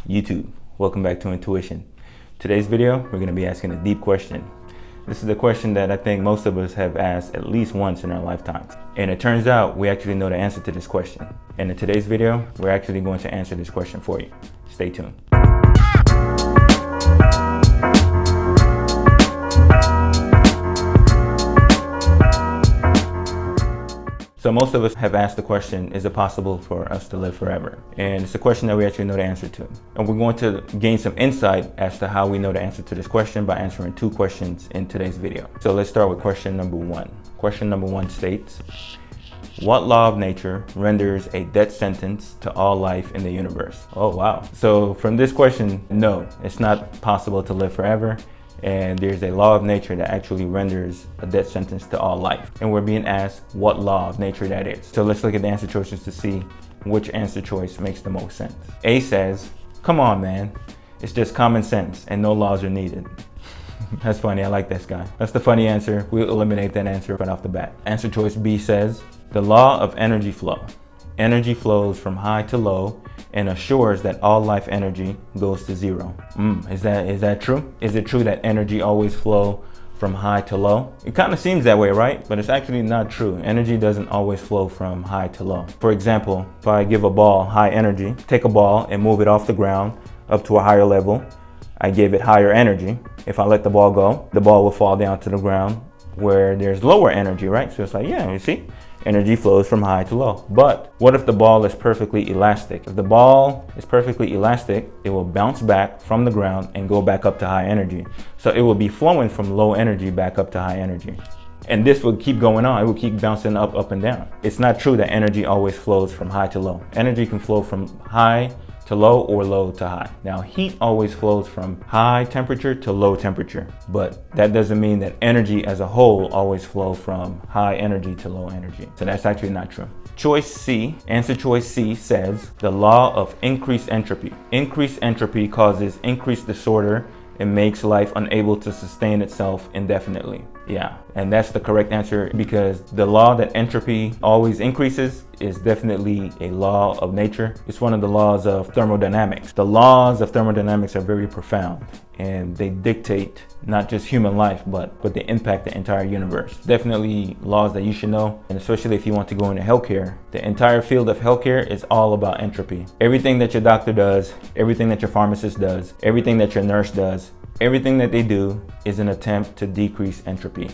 YouTube, welcome back to Intuition. Today's video, we're going to be asking a deep question. This is a question that I think most of us have asked at least once in our lifetimes. And it turns out we actually know the answer to this question. And in today's video, we're actually going to answer this question for you. Stay tuned. So most of us have asked the question, is it possible for us to live forever? And it's a question that we actually know the answer to. And we're going to gain some insight as to how we know the answer to this question by answering two questions in today's video. So let's start with question number one. Question number one states, what law of nature renders a death sentence to all life in the universe? Oh, wow. So from this question, no, it's not possible to live forever. And there's a law of nature that actually renders a death sentence to all life. And we're being asked what law of nature that is. So let's look at the answer choices to see which answer choice makes the most sense. A says, come on, man. It's just common sense and no laws are needed. That's funny, I like this guy. That's the funny answer. We'll eliminate that answer right off the bat. Answer choice B says, the law of energy flow. Energy flows from high to low and assures that all life energy goes to zero. Is that true? Is it true that energy always flow from high to low? It kind of seems that way, right? But it's actually not true. Energy doesn't always flow from high to low. For example, if I give a ball high energy, take a ball and move it off the ground up to a higher level, I give it higher energy. If I let the ball go, the ball will fall down to the ground where there's lower energy, right? So it's like, yeah, you see? Energy flows from high to low. But what if the ball is perfectly elastic? If the ball is perfectly elastic, it will bounce back from the ground and go back up to high energy. So it will be flowing from low energy back up to high energy. And this will keep going on. It will keep bouncing up and down. It's not true that energy always flows from high to low. Energy can flow from high to low or low to high. Now, heat always flows from high temperature to low temperature, but that doesn't mean that energy as a whole always flows from high energy to low energy. So that's actually not true. Choice C, answer choice C says the law of increased entropy. Increased entropy causes increased disorder and makes life unable to sustain itself indefinitely. Yeah, and that's the correct answer because the law that entropy always increases is definitely a law of nature. It's one of the laws of thermodynamics. The laws of thermodynamics are very profound and they dictate not just human life, but they impact the entire universe. Definitely laws that you should know, and especially if you want to go into healthcare. The entire field of healthcare is all about entropy. Everything that your doctor does, everything that your pharmacist does, everything that your nurse does, everything that they do is an attempt to decrease entropy,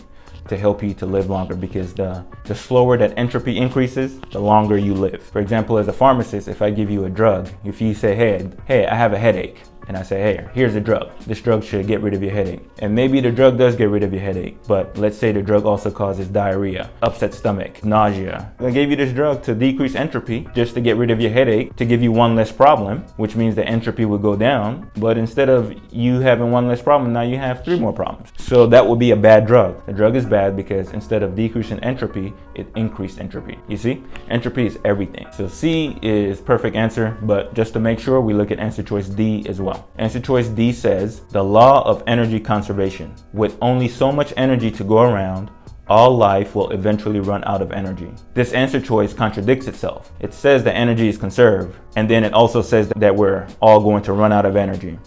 to help you to live longer, because the slower that entropy increases, the longer you live. For example, as a pharmacist, if I give you a drug, if you say, hey, I have a headache, and I say, hey, here's a drug. This drug should get rid of your headache. And maybe the drug does get rid of your headache, but let's say the drug also causes diarrhea, upset stomach, nausea. I gave you this drug to decrease entropy, just to get rid of your headache, to give you one less problem, which means the entropy would go down. But instead of you having one less problem, now you have 3 more problems. So that would be a bad drug. The drug is bad because instead of decreasing entropy, it increased entropy. You see, entropy is everything. So C is perfect answer, but just to make sure, we look at answer choice D as well. Answer choice D says, the law of energy conservation. With only so much energy to go around, all life will eventually run out of energy. This answer choice contradicts itself. It says that energy is conserved, and then it also says that we're all going to run out of energy.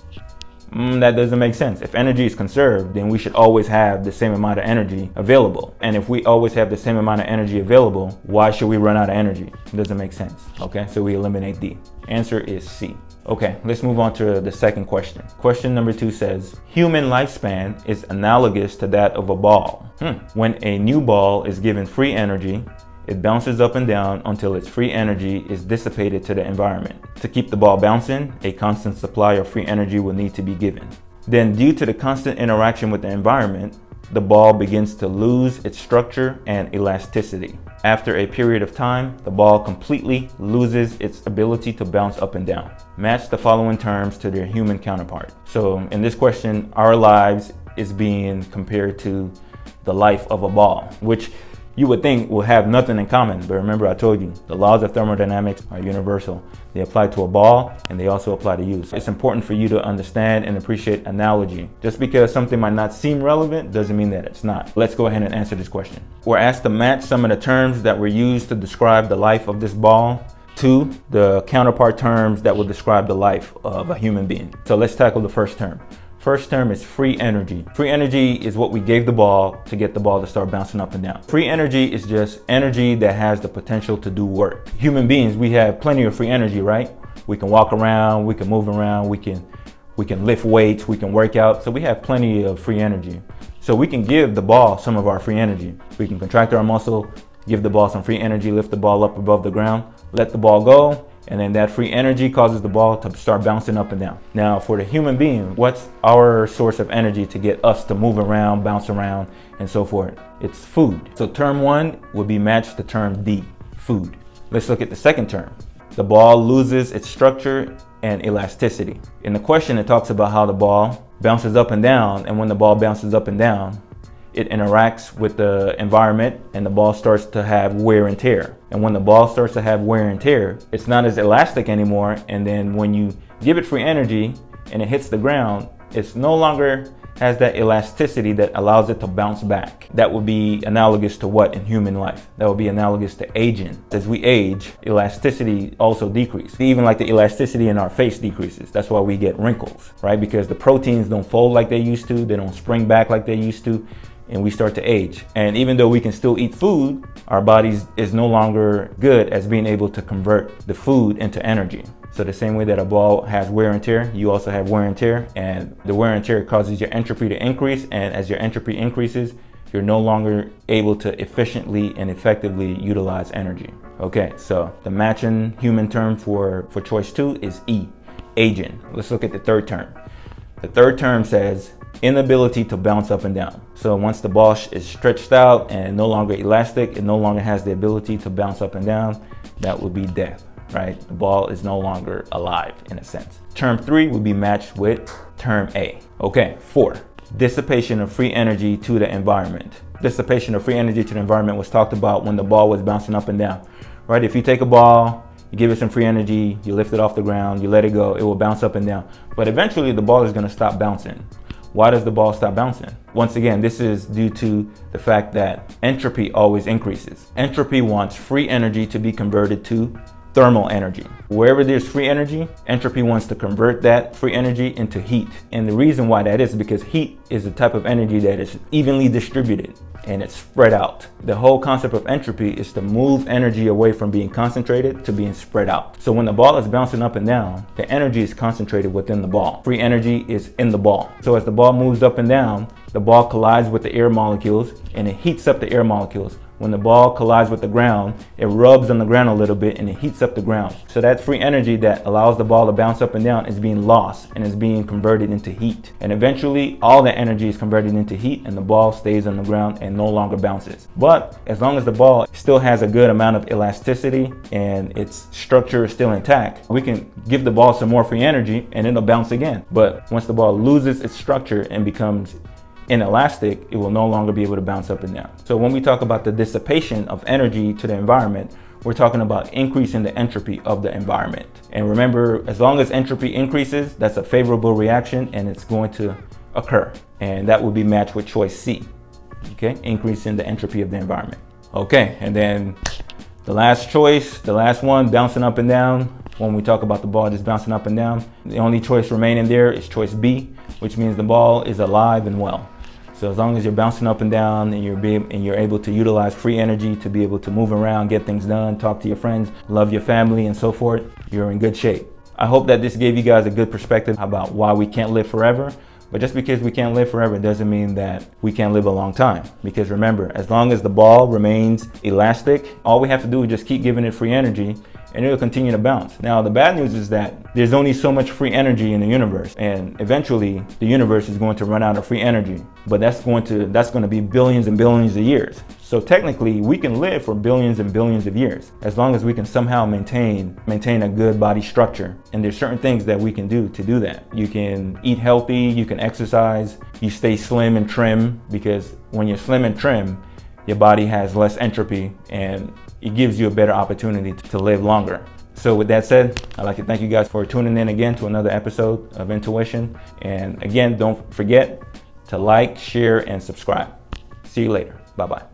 That doesn't make sense. If energy is conserved, then we should always have the same amount of energy available. And if we always have the same amount of energy available, why should we run out of energy? It doesn't make sense. Okay, so we eliminate D. Answer is C. Okay, let's move on to the second question. Question number 2 says, human lifespan is analogous to that of a ball. When a new ball is given free energy, it bounces up and down until its free energy is dissipated to the environment. To keep the ball bouncing, a constant supply of free energy will need to be given. Then, due to the constant interaction with the environment, the ball begins to lose its structure and elasticity. After a period of time, the ball completely loses its ability to bounce up and down. Match the following terms to their human counterpart. So in this question, our lives is being compared to the life of a ball, which you would think will have nothing in common. But remember, I told you, the laws of thermodynamics are universal. They apply to a ball and they also apply to you. So it's important for you to understand and appreciate analogy. Just because something might not seem relevant doesn't mean that it's not. Let's go ahead and answer this question. We're asked to match some of the terms that were used to describe the life of this ball 2, the counterpart terms that will describe the life of a human being. So let's tackle the first term. First term is free energy. Free energy is what we gave the ball to get the ball to start bouncing up and down. Free energy is just energy that has the potential to do work. Human beings, we have plenty of free energy, right? We can walk around, we can move around, we can lift weights, we can work out. So we have plenty of free energy. So we can give the ball some of our free energy. We can contract our muscle, give the ball some free energy, lift the ball up above the ground, let the ball go, and then that free energy causes the ball to start bouncing up and down. Now, for the human being, what's our source of energy to get us to move around, bounce around, and so forth? It's food. So term 1 would be matched to term D, food. Let's look at the second term. The ball loses its structure and elasticity. In the question, it talks about how the ball bounces up and down, and when the ball bounces up and down, it interacts with the environment and the ball starts to have wear and tear. And when the ball starts to have wear and tear, it's not as elastic anymore. And then when you give it free energy and it hits the ground, it's no longer has that elasticity that allows it to bounce back. That would be analogous to what in human life? That would be analogous to aging. As we age, elasticity also decreases. Even like the elasticity in our face decreases. That's why we get wrinkles, right? Because the proteins don't fold like they used to. They don't spring back like they used to. And we start to age. And even though we can still eat food, our bodies is no longer good as being able to convert the food into energy. So the same way that a ball has wear and tear, you also have wear and tear, and the wear and tear causes your entropy to increase. And as your entropy increases, you're no longer able to efficiently and effectively utilize energy. Okay, so the matching human term for choice 2 is E, aging. Let's look at the third term. The third term says inability to bounce up and down. So once the ball is stretched out and no longer elastic, it no longer has the ability to bounce up and down. That would be death, right? The ball is no longer alive in a sense. Term 3 would be matched with term A. Okay, 4, dissipation of free energy to the environment. Dissipation of free energy to the environment was talked about when the ball was bouncing up and down, right? If you take a ball, you give it some free energy, you lift it off the ground, you let it go, it will bounce up and down. But eventually the ball is going to stop bouncing. Why does the ball stop bouncing? Once again, this is due to the fact that entropy always increases. Entropy wants free energy to be converted to thermal energy. Wherever there's free energy, entropy wants to convert that free energy into heat. And the reason why that is because heat is a type of energy that is evenly distributed and it's spread out. The whole concept of entropy is to move energy away from being concentrated to being spread out. So when the ball is bouncing up and down, the energy is concentrated within the ball. Free energy is in the ball. So as the ball moves up and down, the ball collides with the air molecules and it heats up the air molecules. When the ball collides with the ground, it rubs on the ground a little bit and it heats up the ground. So that free energy that allows the ball to bounce up and down is being lost and is being converted into heat. And eventually all that energy is converted into heat and the ball stays on the ground and no longer bounces. But as long as the ball still has a good amount of elasticity and its structure is still intact, we can give the ball some more free energy and it'll bounce again. But once the ball loses its structure and becomes inelastic, it will no longer be able to bounce up and down. So when we talk about the dissipation of energy to the environment, we're talking about increasing the entropy of the environment. And remember, as long as entropy increases, that's a favorable reaction and it's going to occur. And that would be matched with choice C, okay? Increasing the entropy of the environment. Okay, and then the last choice, the last one, bouncing up and down. When we talk about the ball just bouncing up and down, the only choice remaining there is choice B, which means the ball is alive and well. So as long as you're bouncing up and down and you're able to utilize free energy to be able to move around, get things done, talk to your friends, love your family and so forth, you're in good shape. I hope that this gave you guys a good perspective about why we can't live forever. But just because we can't live forever doesn't mean that we can't live a long time. Because remember, as long as the ball remains elastic, all we have to do is just keep giving it free energy and it'll continue to bounce. Now, the bad news is that there's only so much free energy in the universe, and eventually the universe is going to run out of free energy. But that's going to be billions and billions of years. So technically, we can live for billions and billions of years as long as we can somehow maintain a good body structure. And there's certain things that we can do to do that. You can eat healthy, you can exercise, you stay slim and trim, because when you're slim and trim, your body has less entropy and it gives you a better opportunity to live longer. So with that said, I'd like to thank you guys for tuning in again to another episode of Intuition. And again, don't forget to like, share, and subscribe. See you later. Bye-bye.